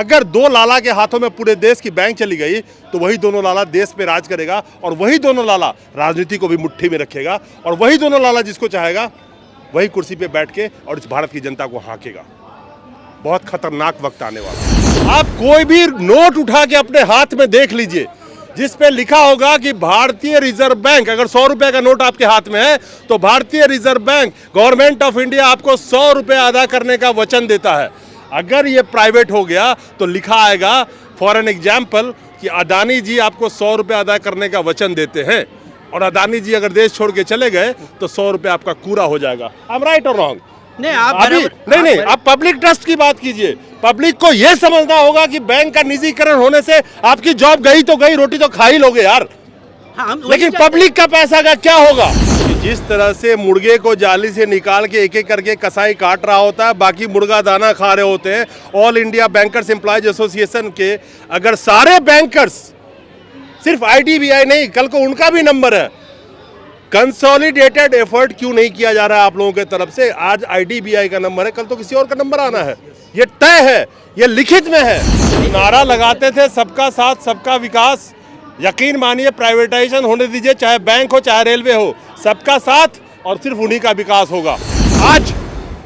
अगर दो लाला के हाथों में पूरे देश की बैंक चली गई तो वही दोनों लाला देश पे राज करेगा और वही दोनों लाला राजनीति को भी मुट्ठी में रखेगा और वही दोनों लाला जिसको चाहेगा वही कुर्सी पे बैठ के और इस भारत की जनता को हाँकेगा। बहुत खतरनाक वक्त आने वाला है। आप कोई भी नोट उठा के अपने हाथ में देख लीजिए जिस पे लिखा होगा कि भारतीय रिजर्व बैंक, अगर 100 रुपए का नोट आपके हाथ में है तो भारतीय reserve bank government of India आपको 100 रुपए अदा करने का वचन देता है। अगर ये प्राइवेट हो गया तो लिखा आएगा फॉर एन एग्जाम्पल कि अदानी जी आपको 100 रुपए अदा करने का वचन देते हैं और अदानी जी अगर देश छोड़ के चले गए तो 100 रुपए आपका कूड़ा हो जाएगा। आई एम राइट और रॉन्ग? नहीं, आप नहीं, आप पब्लिक ट्रस्ट की बात कीजिए। पब्लिक को यह समझना होगा कि बैंक का निजीकरण होने से आपकी जॉब गई तो गई, रोटी तो खा ही लोगे यार। लेकिन पब्लिक का पैसा का क्या होगा? कि जिस तरह से मुर्गे को जाली से निकाल के एक एक करके कसाई काट रहा होता है, बाकी मुर्गा दाना खा रहे होते हैं। All India bankers employees association के अगर सारे बैंकर्स, सिर्फ IDBI नहीं, कल को उनका भी नंबर है, कंसोलिडेटेड एफर्ट क्यों नहीं किया जा रहा है आप लोगों के तरफ से? आज IDBI का नंबर है, कल तो किसी और का नंबर आना है। ये तय है, ये लिखित में है। नारा लगाते थे सबका साथ सबका विकास। यकीन मानिए प्राइवेटाइजेशन होने दीजिए, चाहे बैंक हो चाहे रेलवे हो, सबका साथ और सिर्फ उन्हीं का विकास होगा। आज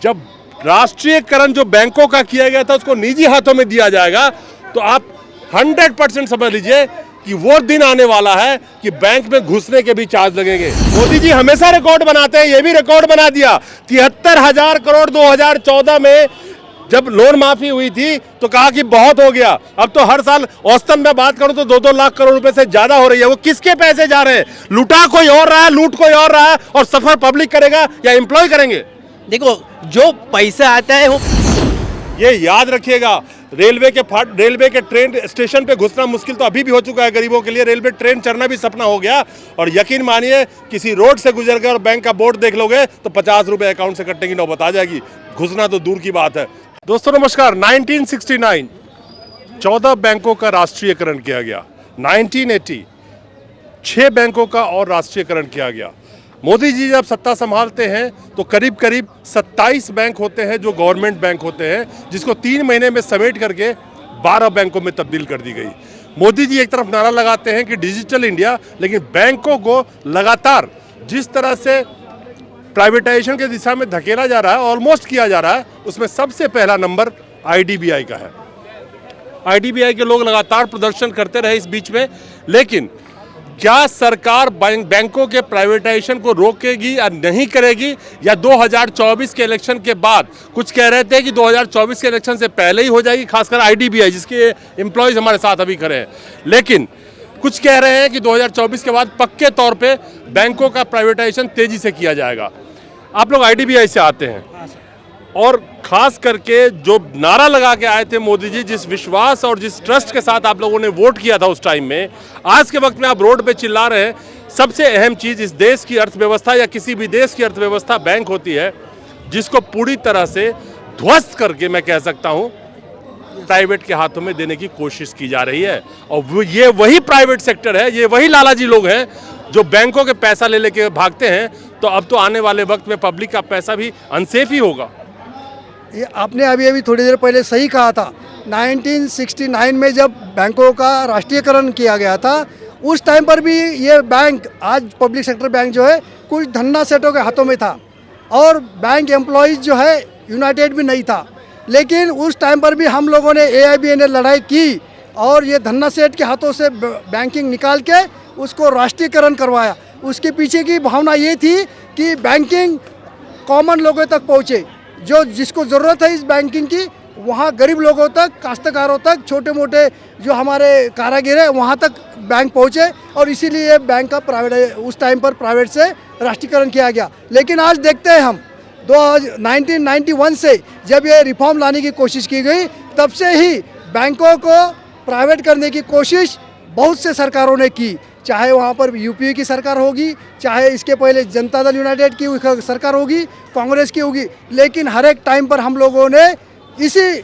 जब राष्ट्रीयकरण जो बैंकों का किया गया था उसको निजी हाथों में दिया जाएगा तो आप 100% समझ लीजिए कि वो दिन आने वाला है कि बैंक में घुसने के भी चार्ज लगेंगे। मोदी जी हमेशा रिकॉर्ड बनाते हैं, ये भी रिकॉर्ड बना दिया। 73,000 करोड़ 2014 में जब लोन माफी हुई थी तो कहा कि बहुत हो गया। अब तो हर साल औसतन में बात करूं तो 2-2 लाख करोड़ रुपए से ज्यादा हो रही है। वो किसके पैसे जा रहे हैं? लुटा कोई और रहा है, लूट कोई और रहा है, और सफर पब्लिक करेगा या एम्प्लॉय करेंगे? देखो, जो पैसा आता है वो, ये याद रखिएगा। रेलवे के ट्रेन स्टेशन पे घुसना मुश्किल तो अभी भी हो चुका है गरीबों के लिए। रेलवे ट्रेन चढ़ना भी सपना हो गया। और यकीन मानिए किसी रोड से गुजर गए और बैंक का बोर्ड देख लोगे तो 50 रुपए अकाउंट से कटने की नौबत आ जाएगी। घुसना तो दूर की बात है। दोस्तों नमस्कार। 1969 14 बैंकों का राष्ट्रीयकरण किया गया। 1980 6 बैंकों का और राष्ट्रीयकरण किया गया। मोदी जी जब सत्ता संभालते हैं तो करीब करीब 27 बैंक होते हैं जो गवर्नमेंट बैंक होते हैं, जिसको 3 महीने में समेट करके 12 बैंकों में तब्दील कर दी गई। मोदी जी एक तरफ नारा लगाते हैं कि डिजिटल इंडिया, लेकिन बैंकों को लगातार जिस तरह से प्राइवेटाइजेशन के दिशा में धकेला जा रहा है, ऑलमोस्ट किया जा रहा है, उसमें सबसे पहला नंबर IDBI का है। IDBI के लोग लगातार प्रदर्शन करते रहे इस बीच में, लेकिन क्या सरकार बैंकों के प्राइवेटाइजेशन को रोकेगी या नहीं करेगी, या 2024 के इलेक्शन के बाद? कुछ कह रहे थे कि 2024 के इलेक्शन से पहले ही हो जाएगी, खासकर IDBI जिसके एम्प्लॉयज हमारे साथ अभी खड़े हैं। लेकिन कुछ कह रहे हैं कि 2024 के बाद पक्के तौर पे बैंकों का प्राइवेटाइजेशन तेजी से किया जाएगा। आप लोग IDBI से आते हैं और खास करके जो नारा लगा के आए थे मोदी जी, जिस विश्वास और जिस ट्रस्ट के साथ आप लोगों ने वोट किया था उस टाइम में, आज के वक्त में आप रोड पे चिल्ला रहे हैं। सबसे अहम चीज इस देश की अर्थव्यवस्था या किसी भी देश की अर्थव्यवस्था बैंक होती है, जिसको पूरी तरह से ध्वस्त करके मैं कह सकता हूं प्राइवेट के हाथों में देने की कोशिश की जा रही है। और ये वही प्राइवेट सेक्टर है, ये वही लालाजी लोग हैं जो बैंकों के पैसा ले लेके भागते हैं। तो अब तो आने वाले वक्त में पब्लिक का पैसा भी अनसेफ ही होगा। ये आपने अभी थोड़ी देर पहले सही कहा था। 1969 में जब बैंकों का राष्ट्रीयकरण किया गया था, उस टाइम पर भी ये बैंक, आज पब्लिक सेक्टर बैंक जो है, कुछ धन्ना सेठों के हाथों में था और बैंक एम्प्लॉयज़ जो है यूनाइटेड भी नहीं था। लेकिन उस टाइम पर भी हम लोगों ने AIBA ने लड़ाई की और ये धन्ना सेठ के हाथों से बैंकिंग निकाल के उसको राष्ट्रीयकरण करवाया। उसके पीछे की भावना ये थी कि बैंकिंग कॉमन लोगों तक पहुँचे, जो जिसको ज़रूरत है इस बैंकिंग की, वहाँ गरीब लोगों तक, काश्तकारों तक, छोटे मोटे जो हमारे कारागिर हैं वहाँ तक बैंक पहुँचे। और इसीलिए बैंक का प्राइवेट, उस टाइम पर प्राइवेट से राष्ट्रीयकरण किया गया। लेकिन आज देखते हैं हम 1991 से जब ये रिफॉर्म लाने की कोशिश की गई, तब से ही बैंकों को प्राइवेट करने की कोशिश बहुत से सरकारों ने की। चाहे वहाँ पर UPA की सरकार होगी, चाहे इसके पहले जनता दल यूनाइटेड की सरकार होगी, कांग्रेस की होगी, लेकिन हर एक टाइम पर हम लोगों ने इसी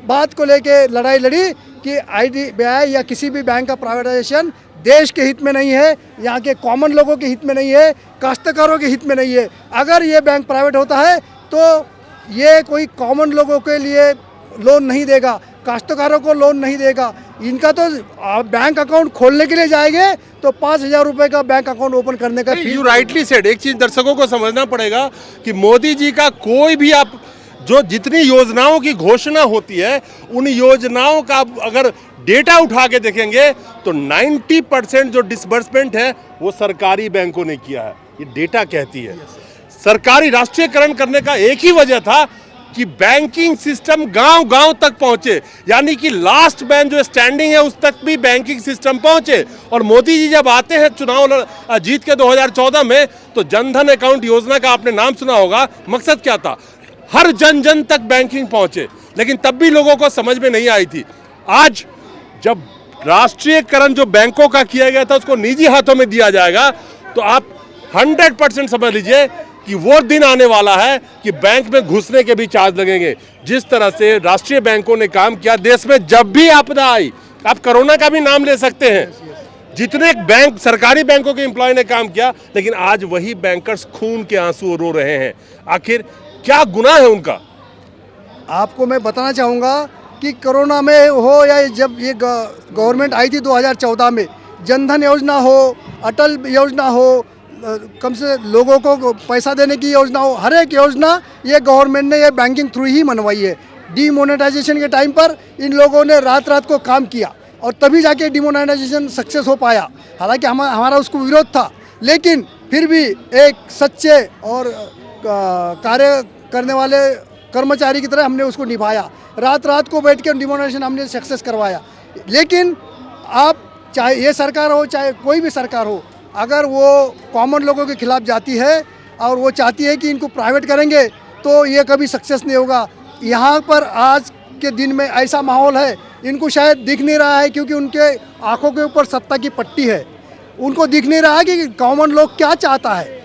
बात को लेके लड़ाई लड़ी कि IDBI या किसी भी बैंक का प्राइवेटाइजेशन देश के हित में नहीं है, यहाँ के कॉमन लोगों के हित में नहीं है, काश्तकारों के हित में नहीं है। अगर ये बैंक प्राइवेट होता है तो ये कोई कॉमन लोगों के लिए लोन नहीं देगा, काश्तकारों को लोन नहीं देगा। इनका तो आप बैंक अकाउंट खोलने के लिए जाएंगे तो 5,000 रुपये का बैंक अकाउंट ओपन करने का फीस। You rightly said. एक चीज दर्शकों को समझना पड़ेगा कि मोदी जी का कोई भी आप जो जितनी योजनाओं की घोषणा होती है उन योजनाओं का अगर डेटा उठा के देखेंगे तो 90% जो डिसबर्समेंट है वो सरकारी बैंकों ने किया है। ये डेटा कहती है। सरकारी राष्ट्रीयकरण करने का एक ही वजह था कि बैंकिंग सिस्टम गांव-गांव तक पहुंचे, यानी कि लास्ट मैन जो स्टैंडिंग है उस तक भी बैंकिंग सिस्टम पहुंचे। और मोदी जी जब आते हैं चुनाव जीत के 2014 में तो जनधन अकाउंट योजना का आपने नाम सुना होगा। मकसद क्या था? हर जन जन तक बैंकिंग पहुंचे, लेकिन तब भी लोगों को समझ में नहीं आई थी। आज जब राष्ट्रीयकरण जो बैंकों का किया गया था उसको निजी हाथों में दिया जाएगा तो आप 100% समझ लीजिए कि वो दिन आने वाला है कि बैंक में घुसने के भी चार्ज लगेंगे। जिस तरह से राष्ट्रीय बैंकों ने काम किया देश में, जब भी आपदा आई, आप कोरोना का भी नाम ले सकते हैं, जितने बैंक सरकारी बैंकों के एम्प्लॉय ने काम किया, लेकिन आज वही बैंकर्स खून के आंसू रो रहे हैं। आखिर क्या गुनाह है उनका? आपको मैं बताना चाहूँगा कि कोरोना में हो या जब ये गवर्नमेंट आई थी 2014 में, जनधन योजना हो, अटल योजना हो, कम से लोगों को पैसा देने की योजना हो, हर एक योजना ये गवर्नमेंट ने ये बैंकिंग थ्रू ही मनवाई है। डीमोनेटाइजेशन के टाइम पर इन लोगों ने रात रात को काम किया और तभी जाके डीमोनेटाइजेशन सक्सेस हो पाया। हालांकि हमारा उसको विरोध था, लेकिन फिर भी एक सच्चे और कार्य करने वाले कर्मचारी की तरह हमने उसको निभाया। रात रात को बैठ के डीमोनेटाइजेशन हमने सक्सेस करवाया। लेकिन आप चाहे ये सरकार हो चाहे कोई भी सरकार हो, अगर वो कॉमन लोगों के खिलाफ जाती है और वो चाहती है कि इनको प्राइवेट करेंगे तो ये कभी सक्सेस नहीं होगा। यहाँ पर आज के दिन में ऐसा माहौल है, इनको शायद दिख नहीं रहा है क्योंकि उनके आंखों के ऊपर सत्ता की पट्टी है। उनको दिख नहीं रहा है कि कॉमन लोग क्या चाहता है।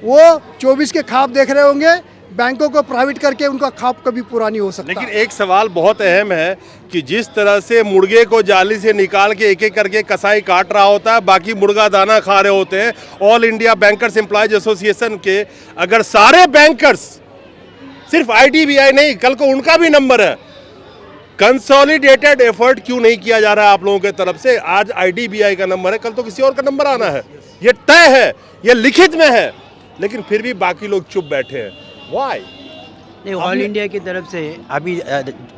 वो 24 के ख्वाब देख रहे होंगे, बैंकों को प्राइवेट करके उनका ख्वाब कभी पूरा नहीं हो सकता। लेकिन एक सवाल बहुत अहम है कि जिस तरह से मुर्गे को जाली से निकाल के एक एक करके कसाई काट रहा होता है, बाकी मुर्गा दाना खा रहे होते हैं। All India bankers employees association के अगर सारे बैंकर्स, सिर्फ IDBI नहीं, कल को उनका भी नंबर है, कंसोलिडेटेड एफर्ट क्यों नहीं किया जा रहा है आप लोगों की तरफ से? आज IDBI का नंबर है, कल तो किसी और का नंबर आना है, ये तय है, ये लिखित में है, लेकिन फिर भी बाकी लोग चुप बैठे हैं। Why? नहीं, ऑल इंडिया की तरफ से अभी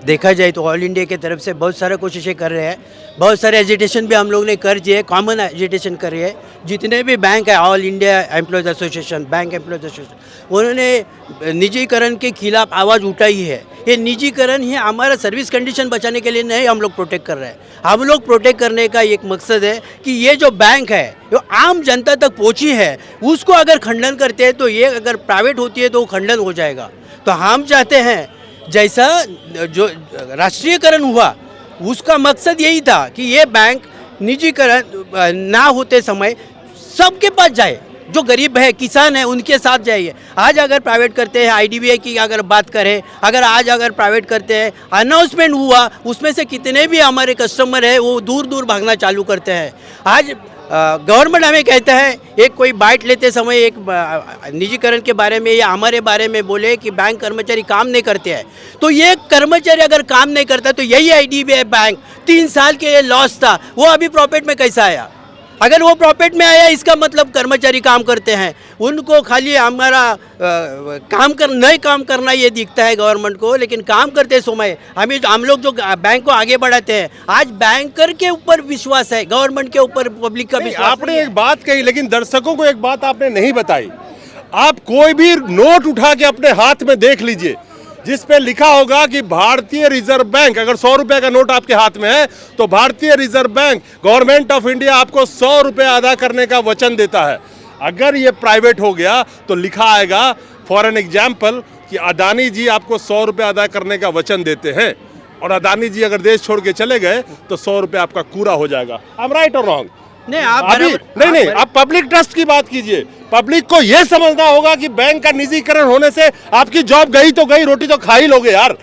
देखा जाए तो ऑल इंडिया की तरफ से बहुत सारे कोशिशें कर रहे हैं। बहुत सारे एजिटेशन भी हम लोग ने कर दिए, कॉमन एजिटेशन कर रहे हैं। जितने भी बैंक है, all India employees association, bank employees association, उन्होंने निजीकरण के खिलाफ आवाज़ उठाई है। ये निजीकरण ही हमारा सर्विस कंडीशन बचाने के लिए नहीं हम लोग प्रोटेक्ट कर रहे हैं। हम लोग प्रोटेक्ट करने का एक मकसद है कि ये जो बैंक है जो आम जनता तक पहुंची है उसको अगर खंडन करते हैं तो ये अगर प्राइवेट होती है तो वो खंडन हो जाएगा। तो हम चाहते हैं जैसा जो राष्ट्रीयकरण हुआ उसका मकसद यही था कि ये बैंक निजीकरण ना होते समय सबके पास जाए, जो गरीब है, किसान है, उनके साथ जाइए। आज अगर प्राइवेट करते हैं, IDBI की अगर बात करें, अगर प्राइवेट करते हैं, अनाउंसमेंट हुआ, उसमें से कितने भी हमारे कस्टमर है वो दूर दूर भागना चालू करते हैं। आज गवर्नमेंट हमें कहता है, एक कोई बाइट लेते समय एक निजीकरण के बारे में या हमारे बारे में बोले कि बैंक कर्मचारी काम नहीं करते हैं, तो ये कर्मचारी अगर काम नहीं करता तो यही IDBI बैंक 3 साल के लॉस था, वो अभी प्रॉफिट में कैसा आया? अगर वो प्रॉफिट में आया इसका मतलब कर्मचारी काम करते हैं, उनको खाली हमारा नहीं काम करना ये दिखता है गवर्नमेंट को, लेकिन काम करते समय हम लोग जो बैंक को आगे बढ़ाते हैं, आज बैंकर के ऊपर विश्वास है, गवर्नमेंट के ऊपर पब्लिक का विश्वास। आपने एक बात कही, लेकिन दर्शकों को एक बात आपने नहीं बताई। आप कोई भी नोट उठा के अपने हाथ में देख लीजिए जिस पे लिखा होगा कि भारतीय रिजर्व बैंक, अगर 100 रुपए का नोट आपके हाथ में है तो भारतीय reserve bank, government of India आपको 100 रुपए अदा करने का वचन देता है। अगर ये प्राइवेट हो गया तो लिखा आएगा फॉर एन एग्जाम्पल कि अदानी जी आपको 100 रुपए अदा करने का वचन देते हैं, और अदानी जी अगर देश छोड़ के चले गए तो 100 रुपए आपका पूरा हो जाएगा। आई एम राइट और रॉन्ग? नहीं, आप नहीं, आप पब्लिक ट्रस्ट की बात कीजिए। पब्लिक को यह समझना होगा कि बैंक का निजीकरण होने से आपकी जॉब गई तो गई, रोटी तो खा ही लोगे यार।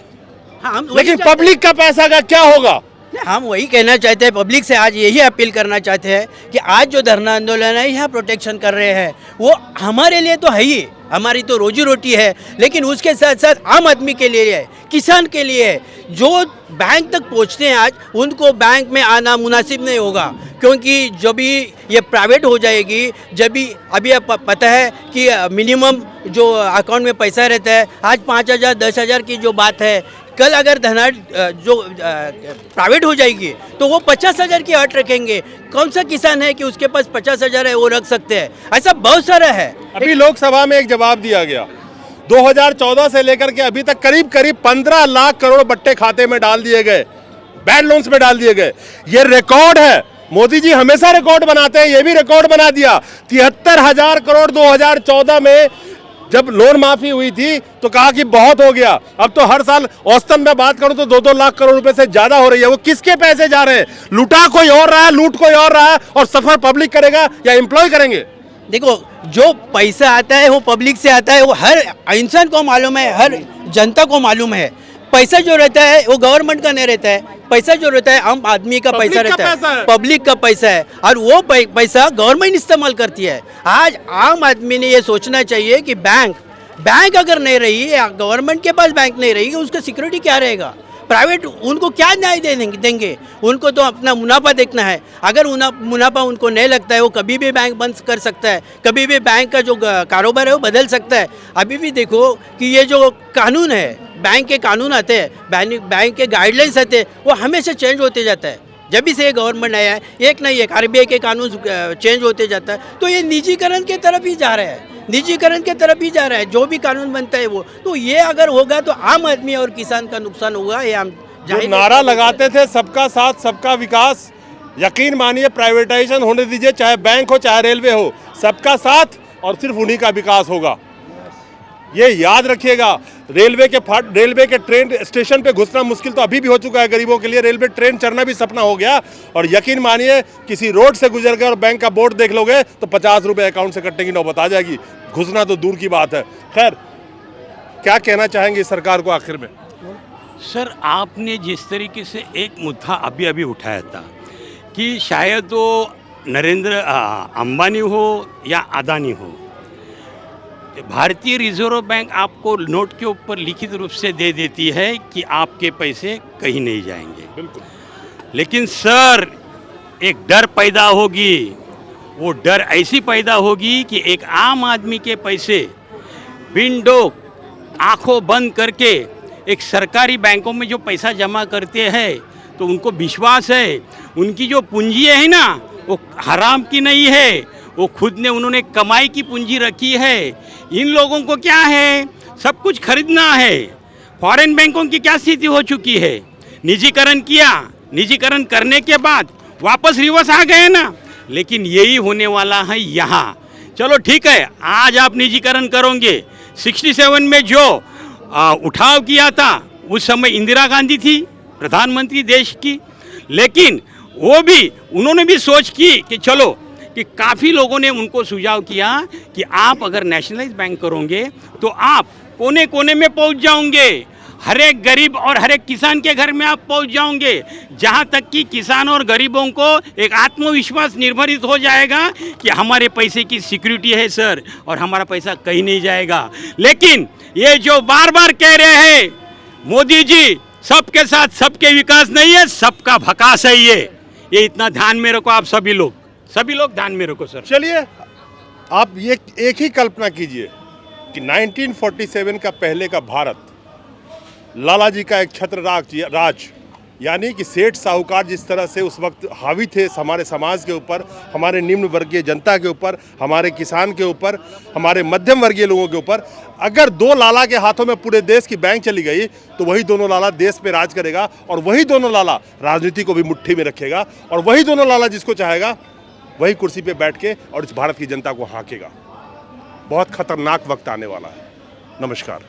लेकिन पब्लिक का पैसा का क्या होगा? हम वही कहना चाहते हैं, पब्लिक से आज यही अपील करना चाहते हैं कि आज जो धरना आंदोलन है यहाँ प्रोटेक्शन कर रहे हैं वो हमारे लिए तो है ही, हमारी तो रोजी रोटी है, लेकिन उसके साथ साथ आम आदमी के लिए है, किसान के लिए है, जो बैंक तक पहुंचते हैं आज, उनको बैंक में आना मुनासिब नहीं होगा, क्योंकि जब भी ये प्राइवेट हो जाएगी, जब भी अभी आप पता है कि मिनिमम जो अकाउंट में पैसा रहता है आज 5,000 10,000 की जो बात है, कल अगर धनाढ़ जो प्राइवेट हो जाएगी तो वो 50,000 की अट रखेंगे। कौन सा किसान है कि उसके पास 50,000 है वो रख सकते हैं? ऐसा बहुत सारा है। अभी लोकसभा में एक जवाब दिया गया, 2014 से लेकर के अभी तक करीब करीब 15 लाख करोड़ बट्टे खाते में डाल दिए गए, बैड लोन्स में डाल दिए गए। ये रिकॉर्ड है। मोदी जी हमेशा रिकॉर्ड बनाते हैं, ये भी रिकॉर्ड बना दिया। 73,000 करोड़ 2014 में जब लोन माफी हुई थी तो कहा कि बहुत हो गया। अब तो हर साल औसतन में बात करूं तो 2-2 लाख करोड़ रुपए से ज्यादा हो रही है। वो किसके पैसे जा रहे हैं? लुटा कोई और रहा है, लूट कोई और रहा है, और सफर पब्लिक करेगा या एम्प्लॉय करेंगे? देखो, जो पैसा आता है वो पब्लिक से आता है, वो हर इंसान को मालूम है, हर जनता को मालूम है। पैसा जो रहता है वो गवर्नमेंट का नहीं रहता है, पैसा जो रहता है आम आदमी का पैसा रहता है, पब्लिक का पैसा है, और वो पैसा गवर्नमेंट इस्तेमाल करती है। आज आम आदमी ने ये सोचना चाहिए कि बैंक अगर नहीं रही, गवर्नमेंट के पास बैंक नहीं रहेगी, उसका सिक्योरिटी क्या रहेगा? प्राइवेट उनको क्या न्याय देंगे? उनको तो अपना मुनाफा देखना है। अगर मुनाफा उनको नहीं लगता है, वो कभी भी बैंक बंद कर सकता है, कभी भी बैंक का जो कारोबार है वो बदल सकता है। अभी भी देखो कि ये जो कानून है, बैंक के कानून आते हैं, बैंक के गाइडलाइंस आते हैं, वो हमेशा चेंज होते जाता है। जब भी से गवर्नमेंट आया है, एक नहीं एक RBI के कानून चेंज होते जाता है, तो ये निजीकरण की तरफ ही जा रहा है, निजीकरण की तरफ ही जा रहा है। जो भी कानून बनता है वो, तो ये अगर होगा तो आम आदमी और किसान का नुकसान होगा। ये हम जो नारा लगाते थे सबका साथ सबका विकास, यकीन मानिए प्राइवेटाइजेशन होने दीजिए, चाहे बैंक हो चाहे रेलवे हो, सबका साथ और सिर्फ उन्हीं का विकास होगा। ये याद रखिएगा। रेलवे के ट्रेन स्टेशन पे घुसना मुश्किल तो अभी भी हो चुका है गरीबों के लिए, रेलवे ट्रेन चढ़ना भी सपना हो गया। और यकीन मानिए किसी रोड से गुजर गए और बैंक का बोर्ड देख लोगे तो 50 रुपये अकाउंट से कटने की नौबत आ जाएगी, घुसना तो दूर की बात है। खैर, क्या कहना चाहेंगे सरकार को आखिर में? सर, आपने जिस तरीके से एक मुद्दा अभी अभी उठाया था कि शायद वो नरेंद्र अंबानी हो या अदानी हो, भारतीय रिजर्व बैंक आपको नोट के ऊपर लिखित रूप से दे देती है कि आपके पैसे कहीं नहीं जाएंगे। बिल्कुल। लेकिन सर, एक डर पैदा होगी, वो डर ऐसी पैदा होगी कि एक आम आदमी के पैसे विंडो आंखों बंद करके एक सरकारी बैंकों में जो पैसा जमा करते हैं, तो उनको विश्वास है उनकी जो पूंजी है ना, वो हराम की नहीं है, वो खुद ने उन्होंने कमाई की पूंजी रखी है। इन लोगों को क्या है, सब कुछ खरीदना है। फॉरेन बैंकों की क्या स्थिति हो चुकी है? निजीकरण किया, निजीकरण करने के बाद वापस रिवर्स आ गए ना। लेकिन यही होने वाला है यहाँ। चलो ठीक है, आज आप निजीकरण करोगे। 67 में जो उठाव किया था, उस समय इंदिरा गांधी थी प्रधानमंत्री देश की, लेकिन वो भी उन्होंने भी सोच की कि चलो, कि काफ़ी लोगों ने उनको सुझाव किया कि आप अगर नेशनलाइज बैंक करोगे तो आप कोने कोने में पहुंच जाओगे, हर एक गरीब और हर एक किसान के घर में आप पहुंच जाओगे, जहां तक कि किसान और गरीबों को एक आत्मविश्वास निर्भरित हो जाएगा कि हमारे पैसे की सिक्योरिटी है सर, और हमारा पैसा कहीं नहीं जाएगा। लेकिन ये जो बार बार कह रहे हैं मोदी जी, सबके साथ सबके विकास नहीं है, सबका भकास है। ये इतना ध्यान में रखो, आप सभी लोग ध्यान में रखो सर। चलिए, आप ये एक ही कल्पना कीजिए कि 1947 का पहले का भारत, लाला जी का एक छत्र राज, यानी कि सेठ साहूकार जिस तरह से उस वक्त हावी थे हमारे समाज के ऊपर, हमारे निम्न वर्गीय जनता के ऊपर, हमारे किसान के ऊपर, हमारे मध्यम वर्गीय लोगों के ऊपर, अगर 2 लाला के हाथों में पूरे देश की बैंक चली गई तो वही दोनों लाला देश पे राज करेगा, और वही दोनों लाला राजनीति को भी मुट्ठी में रखेगा, और वही दोनों लाला जिसको चाहेगा वही कुर्सी पे बैठ के और इस भारत की जनता को हाँकेगा। बहुत खतरनाक वक्त आने वाला है। नमस्कार।